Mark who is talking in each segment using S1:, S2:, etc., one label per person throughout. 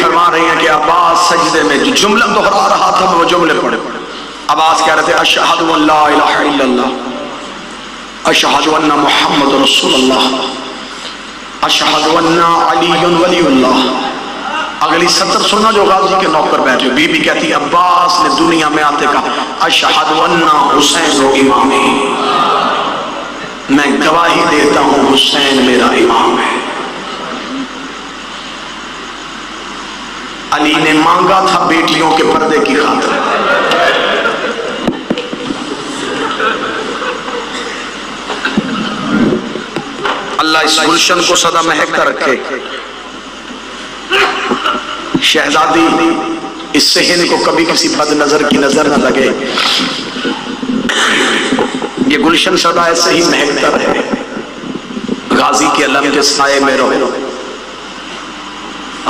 S1: فرما رہی ہیں کہ عباس سجدے میں جو جملہ دہرا رہا تھا وہ جملے پڑھے. عباس کہہ رہے تھے اشہد ان لا الہ الا اللہ، اشہد ان محمد رسول اللہ، اشہد ان علی ولی اللہ. اگلی سطر سننا جو غازی کے نوکر بیٹھے. بی بی کہتی عباس نے دنیا میں آتے کہا اشہد ان حسین و امامی، میں گواہی دیتا ہوں حسین میرا امام ہے. علی نے مانگا تھا بیٹیوں کے پردے کی خاطر. اللہ اس گلشن کو سدا مہکتا رکھے. شہزادی اس صحن کو کبھی کسی بد نظر کی نظر نہ لگے. یہ گلشن سدا ایسے ہی مہکتا رہے. غازی کے علم کے سائے میں رہو.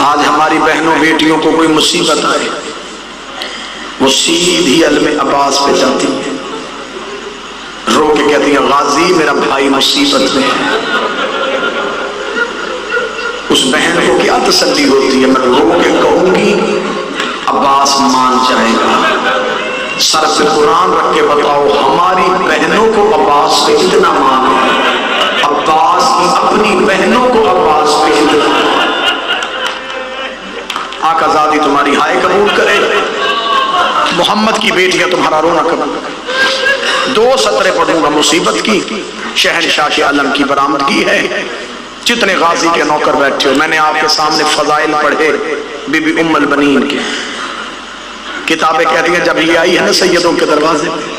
S1: آج ہماری بہنوں بیٹیوں کو کوئی مصیبت آئے وہ سیدھی علم عباس پہ جاتی ہیں، رو کے کہتی ہیں غازی میرا بھائی مصیبت میں ہے. اس بہن کو کیا تسلی ہوتی ہے؟ میں رو کے کہوں گی عباس مان جائے گا. سر پہ قرآن رکھ کے بتاؤ ہماری بہنوں کو عباس سے اتنا مان ہے، عباس کی اپنی بہنوں کو عباس پہ اتنا مان. آقا زادی تمہاری ہائے قبول کرے، محمد کی بیٹیاں تمہارا رونا قبول کرے. 2 سطریں پڑھوں گا مصیبت کی. شہنشاہ کے علم کی برآمدگی ہے. جتنے غازی کے نوکر بیٹھے ہو، میں نے آپ کے سامنے فضائل پڑھے بی بی ام البنین کے. کتابیں کہتی ہیں جب یہ آئی ہے نا سیدوں کے دروازے پہ،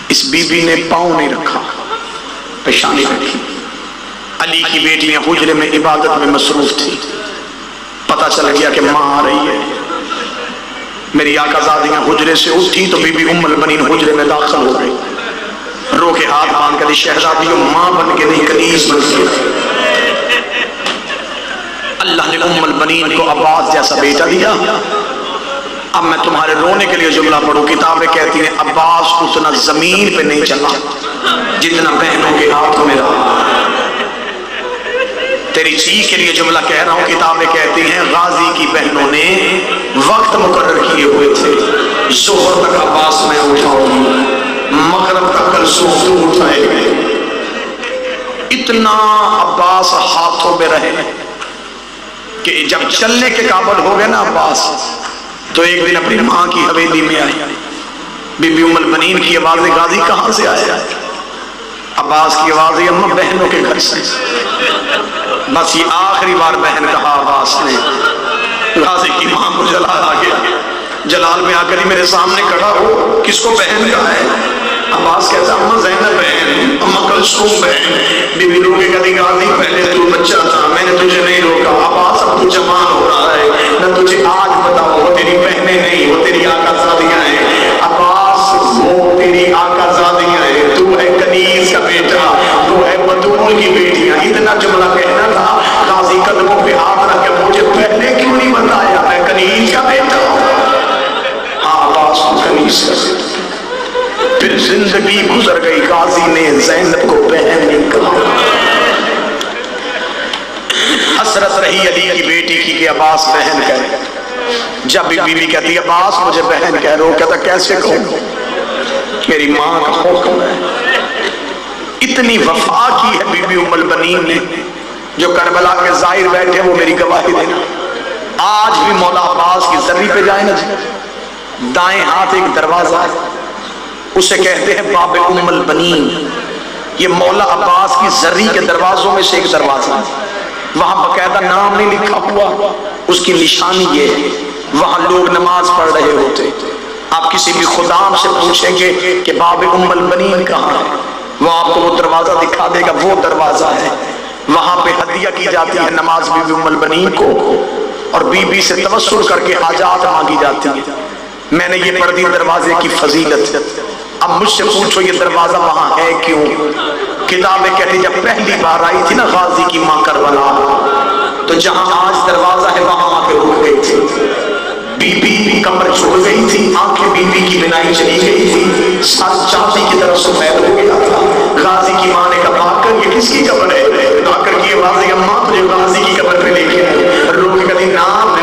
S1: اس بی بی نے پاؤں نہیں رکھا، پیشانی رکھی. علی کی بیٹیاں حجرے میں عبادت میں مصروف تھی. پتہ چل گیا کہ ماں آ رہی ہے. میری آقا زادیاں حجرے سے اٹھی تو بی بی ام البنین حجرے میں داخل ہو گئی. رو کے ہاتھ باندھ کر شہزادیوں ماں بن کے نہیں کنیز بن کے. اللہ نے ام البنین کو عباس جیسا بیٹا دیا. اب میں تمہارے رونے کے لیے جملہ پڑھوں. کتابیں کہتی ہیں عباس اتنا زمین پہ نہیں چلا جتنا بہنوں کے ہاتھ میں رہا. تیری چیخ کے لیے جملہ کہہ رہا ہوں. کتابیں کہتی ہیں غازی کی بہنوں نے وقت مقرر کیے ہوئے تھے. ظہر تک عباس میں اٹھاؤں گی، مغرب تک کلثوم تو اٹھائے گئے. اتنا عباس ہاتھوں میں رہے کہ جب چلنے کے قابل ہو گئے نا عباس تو ایک دن اپنی ماں کی حویلی میں آئی. بی بی ام البنین کی آواز غازی کہاں سے آیا؟ عباس کی آواز اماں بہنوں کے گھر سے. بس یہ آخری بار بہن کہا عباس نے. غازی کی ماں کو جلال آ گیا. جلال میں آ کر ہی میرے سامنے کھڑا ہو کس کو بہن کہا ہے؟ عباس کہتا اماں زینب بہن، اماں کلثوم بہن. بی بی روکے کہتی غازی پہلے تو بچہ تھا میں نے تجھے نہیں روکا. عباس اب تو جوان ہو رہا ہے، نہ تجھے آج بتاؤ وہ تیری بہنیں نہیں وہ تیری آقا زادیاں ہیں. عباس وہ تیری آقا زادیاں ہیں، تو ہے کنیز کا بیٹا، تو ہے بطول کی بیٹیاں. اتنا جملہ کہنا تھا. غازی قدموں پہ ہاتھ رکھ کے مجھے پہلے کیوں نہیں بتایا میں کنیز کا بیٹا ہوں؟ عباس کو کنیز کا بیٹا. پھر زندگی گزر گئی. غازی نے زینب کو بہن نہیں کہا. حسرت رہی علی کی بیٹی کی کہ عباس بہن کہے. جب بی بی کہتی عباس مجھے بہن کہہ رہے ہو، کہتا کیسے کہوں، میری ماں کا حکم ہے. اتنی وفا کی ہے بی بی ام البنین نے. جو کربلا کے ظاہر بیٹھے وہ میری گواہی دینا. آج بھی مولا عباس کی زری پہ جائیں نا جی، دائیں ہاتھ ایک دروازہ ہے اسے کہتے ہیں باب ام البنین. یہ مولا عباس کی زری کے دروازوں میں سے ایک دروازہ ہے. وہاں باقاعدہ نام نہیں لکھا ہوا، اس کی نشانی یہ ہے. وہاں لوگ نماز پڑھ رہے ہوتے. آپ کسی بھی خدام سے پوچھیں گے کہ باب ام البنین کہاں ہے، وہ آپ کو وہ دروازہ دکھا دے گا. وہ دروازہ ہے. وہاں پہ ہدیہ کی جاتی ہے نماز بی بی ام البنین کو، اور بی بی سے توسل کر کے حاجات مانگی جاتی ہے. میں نے یہ پڑھ دی دروازے کی فضیلت. اب مجھ سے پوچھو یہ دروازہ وہاں ہے کیوں؟ کتابیں کہتی جب پہلی بار آئی تھی نا غازی کی ماں کربلا تو جہاں آج دروازہ ہے وہاں آ کے رک گئی تھی. بی بی کمر چھوڑ گئی تھی، آنکھیں بی بی کی بنائی چلی گئی تھی، سر چاندی کی طرف سفید ہو گیا تھا. غازی کی ماں نے کہا آکر یہ کس کی قبر ہے؟ آکر کی آواز اماں تجھے غازی کی قبر پہ لے کے آئی. روک کے کہتی نام میں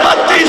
S1: 32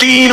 S1: 3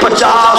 S1: 50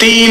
S1: 3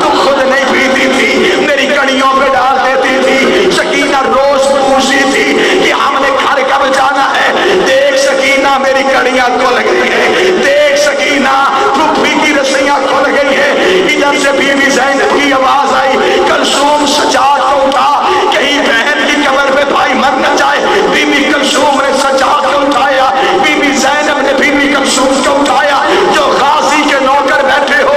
S1: تو خود نہیں پیتی تھی، میری کڑیوں پہ ڈال دیتی تھی۔ سکینہ روز پوچھتی تھی کہ ہم نے گھر کب جانا ہے، دیکھ سکینہ میری کڑیاں کھل گئی ہیں، دیکھ سکینہ پھوپھی کی رسیاں کھل گئی ہیں۔ ادھر سے بی بی زینب کی آواز آئی، کلثوم سجاد کو اٹھا، کہیں بہن کی قبر پہ بھائی مر نہ جائے۔ بی بی کلثوم نے سجاد کو اٹھایا، بی بی زینب نے بی بی کلثوم کو اٹھایا۔ جو غازی کے نوکر بیٹھے ہو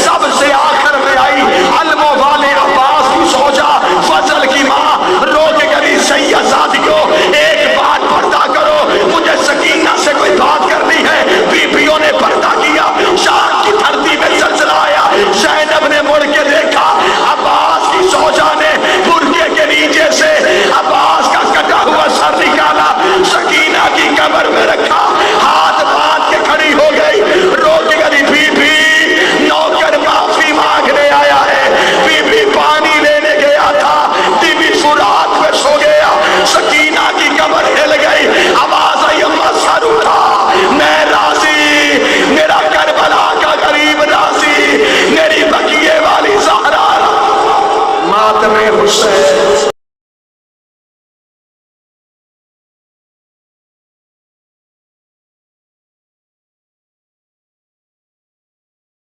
S1: سب سے آخر میں آئی علموں والے عباس کی زوجہ فضل کی ماں، رو کے کری سید زادیوں ایک بات پردہ کرو، مجھے سکینہ سے کوئی بات کرنی ہے۔ بیویوں نے پردہ کیا، شام کی دھرتی میں زلزلہ آیا، زینب نے مڑ کے دیکھا، عباس کی زوجہ نے برقعے کے نیچے سے عباس کا کٹا ہوا سر نکالا، سکینہ کی قبر میں رکھا، ہاتھ باندھ کے کھڑی ہو گئی، رو کے کہی بی بی نوکر معافی مانگنے آیا ہے، بی بی پانی لینے گیا تھا، بی بی فرات پہ سو گیا۔ سکینہ کی قبر ہل گئی، آواز آئی اماں سر اٹھا، میں راضی، میرا کربلا کا غریب راضی، میری بقیے والی زہرا۔ ماتم حسین